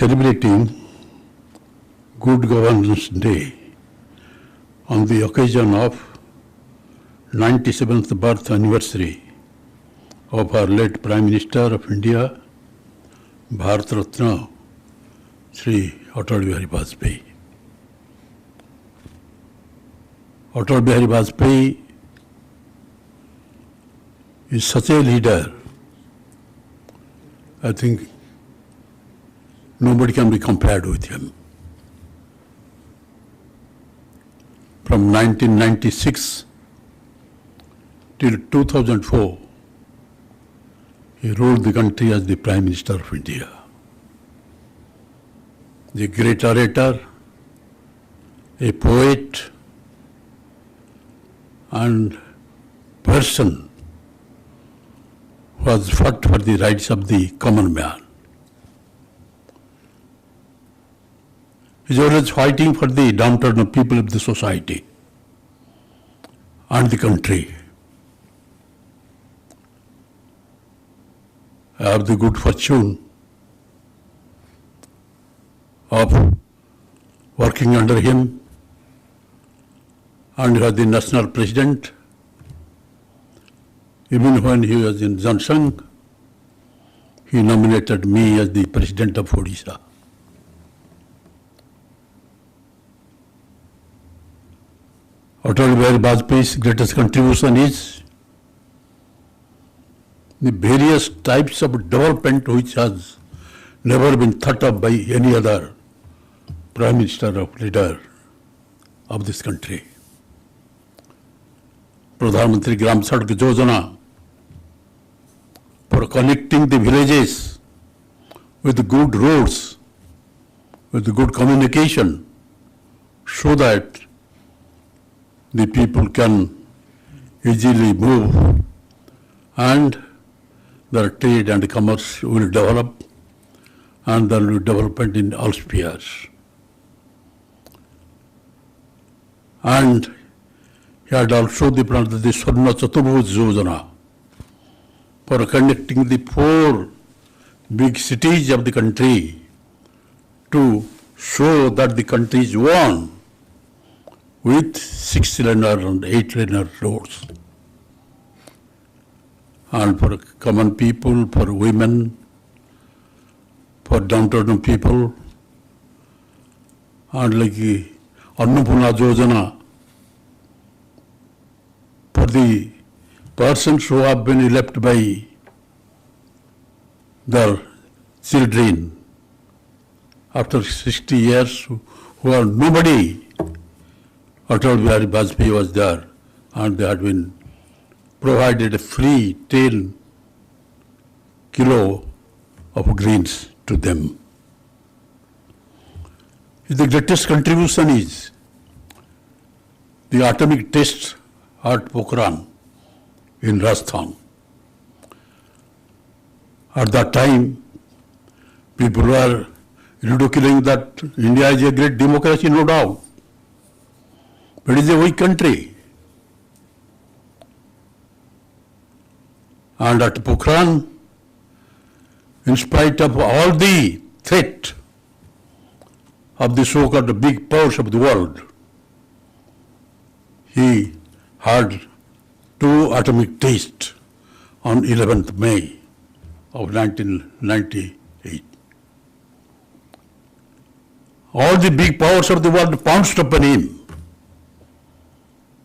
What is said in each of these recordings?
celebrating Good Governance Day on the occasion of 97th birth anniversary of our late Prime Minister of India, Bharat Ratna, Shri Atal Bihari Vajpayee. Atal Bihari Vajpayee is such a leader, I think nobody can be compared with him. From 1996 till 2004, he ruled the country as the Prime Minister of India. The great orator, a poet, and person who has fought for the rights of the common man. He is always fighting for the downtrodden people of the society and the country. I have the good fortune of working under him, and he was the national president. Even when he was in Jansang, he nominated me as the president of Odisha. Atal Bihari Vajpayee's greatest contribution is the various types of development which has never been thought of by any other Prime Minister or leader of this country. Pradhan Mantri Gram Sadak Yojana for connecting the villages with good roads, with good communication, so that the people can easily move and their trade and commerce will develop, and there will be development in all spheres. And he had also the Swarna Chaturbhuj Yojana for connecting the 4 big cities of the country to show that the country is one with 6-laner and 8-laner roads. And for common people, for women, for downtrodden people, and like Annapurna Yojana for the persons who have been left by their children after 60 years, who are nobody. Atal Bihari Vajpayee was there, and they had been provided a free 10 kilo of greens to them. The greatest contribution is the atomic test at Pokhran in Rajasthan. At that time, people were ridiculing that India is a great democracy, no doubt, but it is a weak country. And at Pokhran, in spite of all the threat of the so-called big powers of the world, he had 2 atomic tests on 11th May of 1998. All the big powers of the world pounced upon him.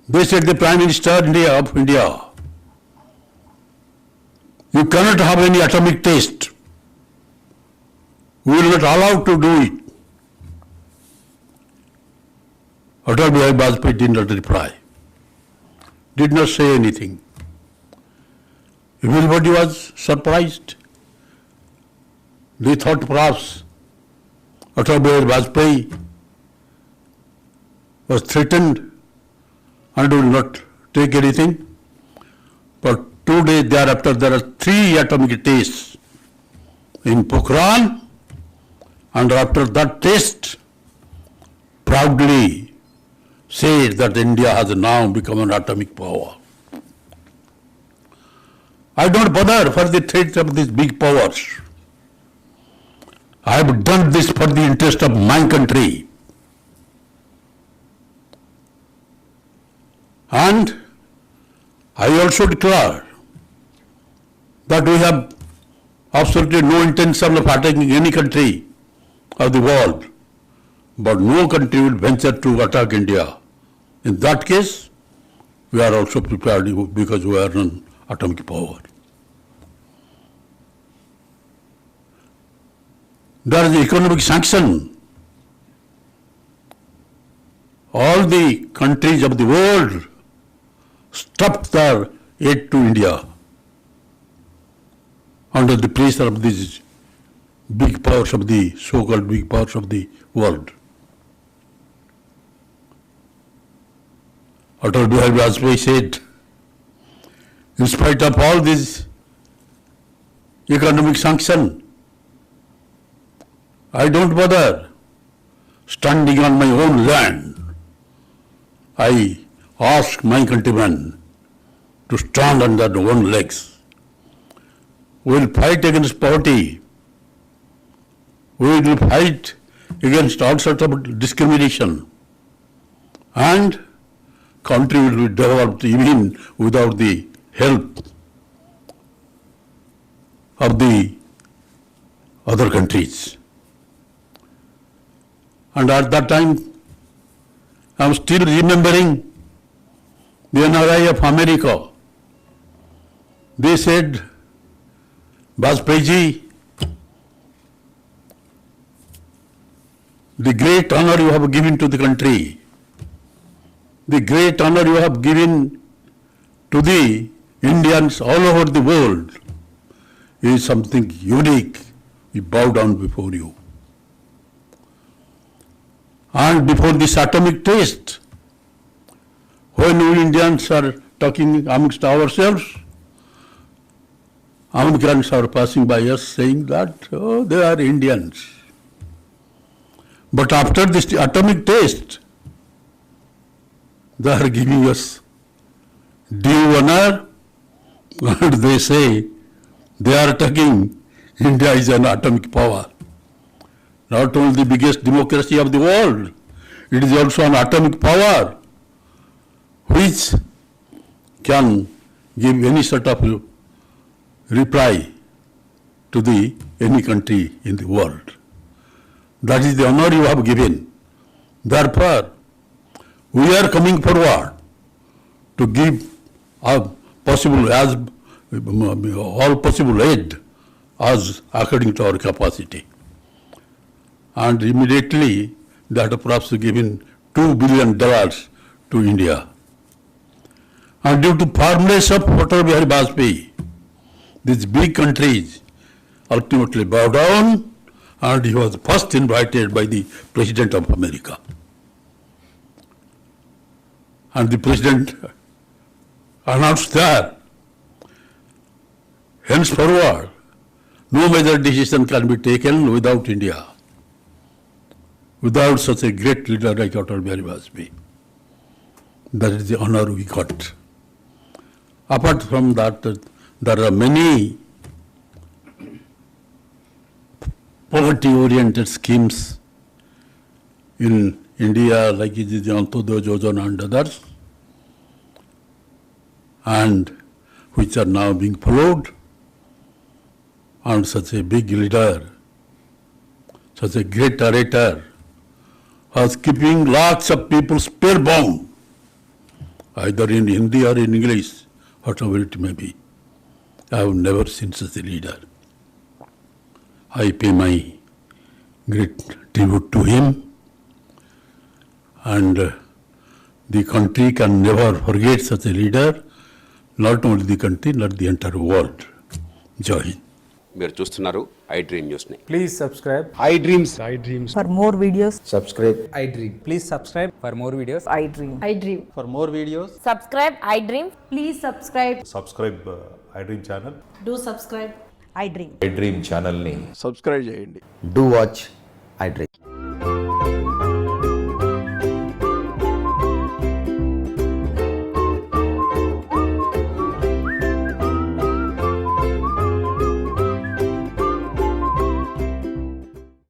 They said, the Prime Minister of India, you cannot have any atomic test. We will not allow to do it. Atal Bihari Vajpayee did not reply, did not say anything. Everybody was surprised. They thought perhaps Atal Bihari Vajpayee was threatened and will not take anything. But 2 days thereafter, there are 3 atomic tests in Pokhran, and after that test, proudly said that India has now become an atomic power. I don't bother for the threat of these big powers. I have done this for the interest of my country. And I also declare that we have absolutely no intention of attacking any country of the world, but no country will venture to attack India. In that case, we are also prepared because we are an atomic power. There is economic sanction. All the countries of the world stopped their aid to India under the pressure of these big powers of the so-called big powers of the world. Atal Bihari Vajpayee said, in spite of all this economic sanction, I don't bother standing on my own land. I ask my countrymen to stand on their own legs. We will fight against poverty. We will fight against all sorts of discrimination. And country will be developed even without the help of the other countries. And at that time, I am still remembering the NRI of America. They said, Vajpayee ji, the great honor you have given to the country, the great honor you have given to the Indians all over the world is something unique. We bow down before you. And before this atomic test, when we Indians are talking amongst ourselves, Americans are passing by us saying that, oh, they are Indians. But after this atomic test, they are giving us due honor, and they say they are talking India is an atomic power. Not only the biggest democracy of the world, it is also an atomic power which can give any sort of reply to any country in the world. That is the honor you have given. Therefore, we are coming forward to give all possible aid as according to our capacity. And immediately that perhaps given $2 billion to India. And due to firmness of Atal Bihari Vajpayee, these big countries ultimately bowed down, and he was first invited by the President of America. And the President announced that henceforward no major decision can be taken without India, without such a great leader like Atal Bihari Vajpayee. That is the honor we got. Apart from that, there are many poverty-oriented schemes in India, like the Antyodaya Yojana and others, and which are now being followed. And such a big leader, such a great orator, was keeping lots of people spellbound, either in Hindi or in English, whatever it may be. I have never seen such a leader. I pay my great tribute to him, and the country can never forget such a leader, not only the country, not the entire world. Jai Hind. మీరు చూస్తున్నారు I dream న్యూస్ని. Please subscribe. I dreams For more videos, subscribe I dream. Please subscribe for more videos. I dream. I dream. for more videos. Subscribe, I dream. Please subscribe. Subscribe I dream channel. Do subscribe. I dream. I dream ఛానల్ని subscribe చేయండి. do watch I dream.